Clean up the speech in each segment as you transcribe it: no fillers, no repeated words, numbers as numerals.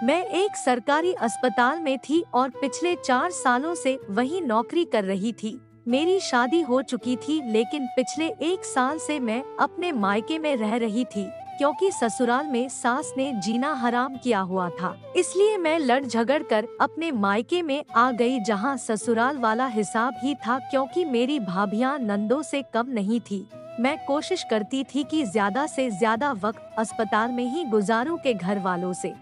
मैं एक सरकारी अस्पताल में थी और पिछले 4 सालों से वही नौकरी कर रही थी। मेरी शादी हो चुकी थी, लेकिन पिछले 1 साल से मैं अपने मायके में रह रही थी क्योंकि ससुराल में सास ने जीना हराम किया हुआ था। इसलिए मैं लड़ झगड़ कर अपने मायके में आ गई, जहां ससुराल वाला हिसाब ही था क्योंकि मेरी भाभियां नंदों से कम नहीं थी। मैं कोशिश करती थी कि ज्यादा से ज्यादा वक्त अस्पताल में ही गुजारूं के घर वालों से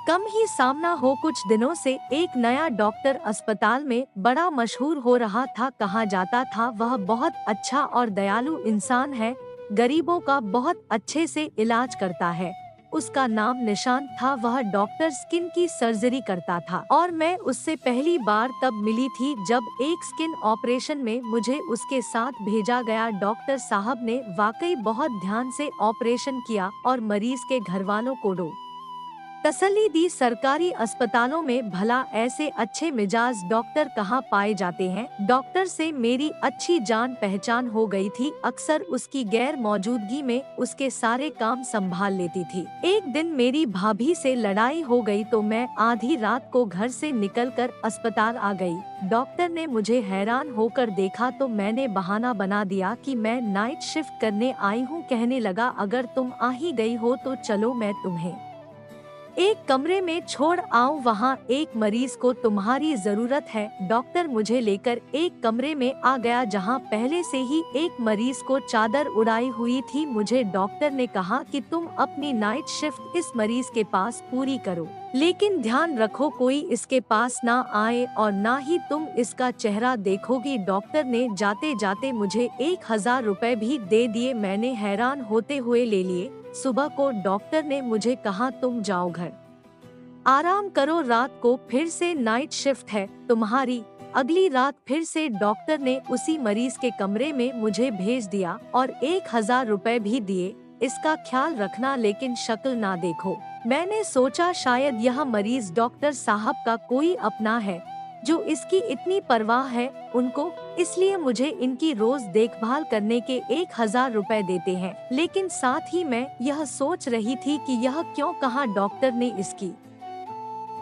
कम ही सामना हो। कुछ दिनों से एक नया डॉक्टर अस्पताल में बड़ा मशहूर हो रहा था। कहा जाता था वह बहुत अच्छा और दयालु इंसान है, गरीबों का बहुत अच्छे से इलाज करता है। उसका नाम निशांत था। वह डॉक्टर स्किन की सर्जरी करता था और मैं उससे पहली बार तब मिली थी जब एक स्किन ऑपरेशन में मुझे उसके साथ भेजा गया। डॉक्टर साहब ने वाकई बहुत ध्यान से ऑपरेशन किया और मरीज के घर वालों को तसल्ली दी। सरकारी अस्पतालों में भला ऐसे अच्छे मिजाज डॉक्टर कहाँ पाए जाते हैं। डॉक्टर से मेरी अच्छी जान पहचान हो गई थी। अक्सर उसकी गैर मौजूदगी में उसके सारे काम संभाल लेती थी। एक दिन मेरी भाभी से लड़ाई हो गई तो मैं आधी रात को घर से निकलकर अस्पताल आ गई। डॉक्टर ने मुझे हैरान होकर देखा तो मैंने बहाना बना दिया कि मैं नाइट शिफ्ट करने आई हूँ। कहने लगा, अगर तुम आ ही गई हो तो चलो मैं तुम्हें एक कमरे में छोड़ आऊं, वहाँ एक मरीज को तुम्हारी जरूरत है। डॉक्टर मुझे लेकर एक कमरे में आ गया जहाँ पहले से ही एक मरीज को चादर उड़ाई हुई थी। मुझे डॉक्टर ने कहा कि तुम अपनी नाइट शिफ्ट इस मरीज के पास पूरी करो, लेकिन ध्यान रखो कोई इसके पास ना आए और ना ही तुम इसका चेहरा देखोगी। डॉक्टर ने जाते जाते मुझे 1000 रुपए भी दे दिए। मैंने हैरान होते हुए ले लिए। सुबह को डॉक्टर ने मुझे कहा, तुम जाओ घर आराम करो, रात को फिर से नाइट शिफ्ट है तुम्हारी। अगली रात फिर से डॉक्टर ने उसी मरीज के कमरे में मुझे भेज दिया और 1000 रुपए भी दिए। इसका ख्याल रखना, लेकिन शक्ल ना देखो। मैंने सोचा शायद यह मरीज डॉक्टर साहब का कोई अपना है जो इसकी इतनी परवाह है उनको, इसलिए मुझे इनकी रोज देखभाल करने के 1000 रुपए देते हैं। लेकिन साथ ही मैं यह सोच रही थी कि यह क्यों कहा डॉक्टर ने इसकी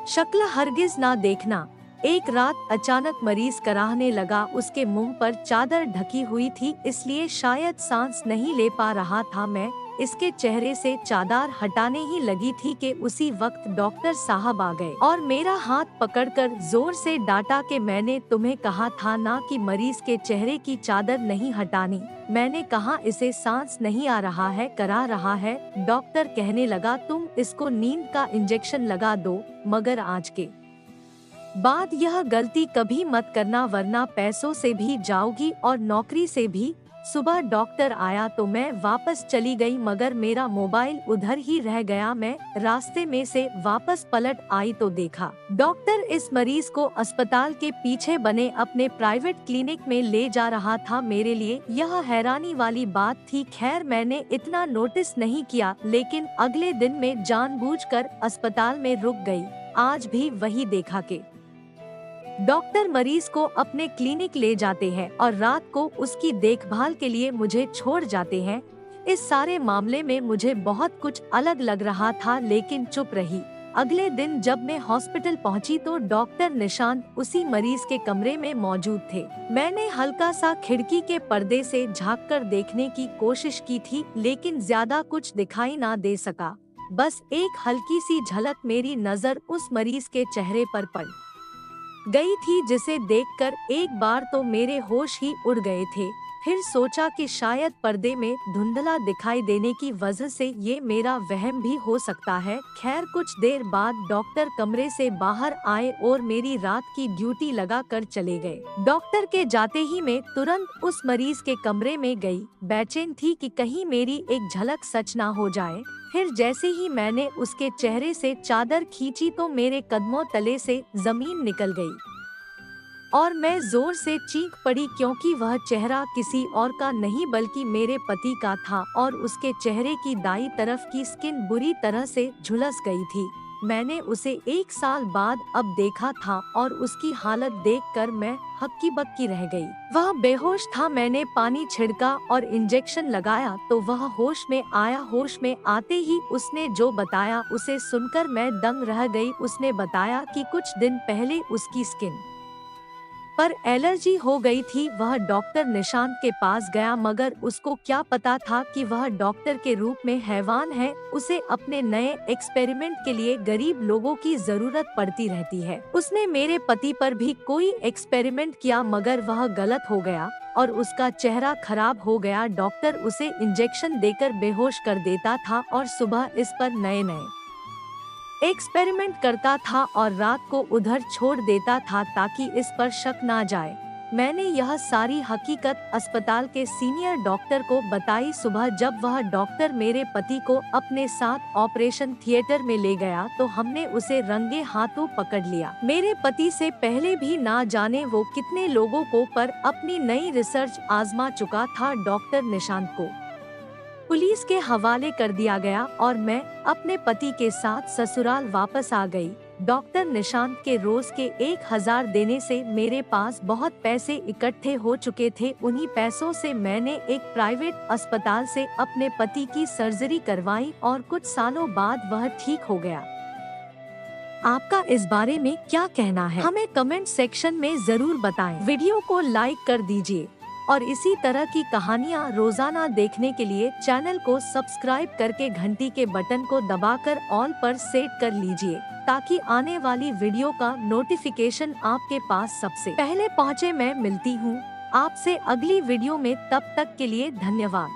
शक्ल हरगिज ना देखना। एक रात अचानक मरीज कराहने लगा। उसके मुंह पर चादर ढकी हुई थी, इसलिए शायद सांस नहीं ले पा रहा था। मैं इसके चेहरे से चादर हटाने ही लगी थी कि उसी वक्त डॉक्टर साहब आ गए और मेरा हाथ पकड़कर जोर से डांटा कि मैंने तुम्हें कहा था ना कि मरीज के चेहरे की चादर नहीं हटानी। मैंने कहा इसे सांस नहीं आ रहा है, करा रहा है। डॉक्टर कहने लगा, तुम इसको नींद का इंजेक्शन लगा दो, मगर आज के बाद यह गलती कभी मत करना वरना पैसों से भी जाओगी और नौकरी से भी। सुबह डॉक्टर आया तो मैं वापस चली गई, मगर मेरा मोबाइल उधर ही रह गया। मैं रास्ते में से वापस पलट आई तो देखा डॉक्टर इस मरीज को अस्पताल के पीछे बने अपने प्राइवेट क्लिनिक में ले जा रहा था। मेरे लिए यह हैरानी वाली बात थी। खैर, मैंने इतना नोटिस नहीं किया, लेकिन अगले दिन में जानबूझकर अस्पताल में रुक गई। आज भी वही देखा कि डॉक्टर मरीज को अपने क्लिनिक ले जाते हैं और रात को उसकी देखभाल के लिए मुझे छोड़ जाते हैं। इस सारे मामले में मुझे बहुत कुछ अलग लग रहा था, लेकिन चुप रही। अगले दिन जब मैं हॉस्पिटल पहुंची तो डॉक्टर निशांत उसी मरीज के कमरे में मौजूद थे। मैंने हल्का सा खिड़की के पर्दे से झांककर देखने की कोशिश की थी, लेकिन ज्यादा कुछ दिखाई ना दे सका। बस एक हल्की सी झलक मेरी नजर उस मरीज के चेहरे पर पड़ गई थी, जिसे देखकर एक बार तो मेरे होश ही उड़ गए थे। फिर सोचा कि शायद पर्दे में धुंधला दिखाई देने की वजह से ये मेरा वहम भी हो सकता है। खैर, कुछ देर बाद डॉक्टर कमरे से बाहर आए और मेरी रात की ड्यूटी लगा कर चले गए। डॉक्टर के जाते ही मैं तुरंत उस मरीज के कमरे में गई। बेचैन थी कि कहीं मेरी एक झलक सच ना हो जाए। फिर जैसे ही मैंने उसके चेहरे से चादर खींची तो मेरे कदमों तले से जमीन निकल गई और मैं जोर से चीख पड़ी, क्योंकि वह चेहरा किसी और का नहीं बल्कि मेरे पति का था और उसके चेहरे की दाईं तरफ की स्किन बुरी तरह से झुलस गई थी। मैंने उसे 1 साल बाद अब देखा था और उसकी हालत देखकर मैं हक्की बक्की रह गई। वह बेहोश था। मैंने पानी छिड़का और इंजेक्शन लगाया तो वह होश में आया। होश में आते ही उसने जो बताया उसे सुनकर मैं दंग रह गई। उसने बताया कि कुछ दिन पहले उसकी स्किन पर एलर्जी हो गई थी। वह डॉक्टर निशांत के पास गया मगर उसको क्या पता था कि वह डॉक्टर के रूप में हैवान है। उसे अपने नए एक्सपेरिमेंट के लिए गरीब लोगों की जरूरत पड़ती रहती है। उसने मेरे पति पर भी कोई एक्सपेरिमेंट किया मगर वह गलत हो गया और उसका चेहरा खराब हो गया। डॉक्टर उसे इंजेक्शन देकर बेहोश कर देता था और सुबह इस पर नए नए एक्सपेरिमेंट करता था और रात को उधर छोड़ देता था ताकि इस पर शक ना जाए। मैंने यह सारी हकीकत अस्पताल के सीनियर डॉक्टर को बताई। सुबह जब वह डॉक्टर मेरे पति को अपने साथ ऑपरेशन थिएटर में ले गया तो हमने उसे रंगे हाथों पकड़ लिया। मेरे पति से पहले भी ना जाने वो कितने लोगों को पर अपनी नई रिसर्च आजमा चुका था। डॉक्टर निशांत को पुलिस के हवाले कर दिया गया और मैं अपने पति के साथ ससुराल वापस आ गई। डॉक्टर निशांत के रोज के 1000 देने से मेरे पास बहुत पैसे इकट्ठे हो चुके थे। उन्हीं पैसों से मैंने एक प्राइवेट अस्पताल से अपने पति की सर्जरी करवाई और कुछ सालों बाद वह ठीक हो गया। आपका इस बारे में क्या कहना है? हमें कमेंट सेक्शन में जरूर बताएं। वीडियो को लाइक कर दीजिए और इसी तरह की कहानियाँ रोजाना देखने के लिए चैनल को सब्सक्राइब करके घंटी के बटन को दबाकर ऑल पर सेट कर लीजिए ताकि आने वाली वीडियो का नोटिफिकेशन आपके पास सबसे पहले पहुँचे। मैं मिलती हूँ आपसे अगली वीडियो में, तब तक के लिए धन्यवाद।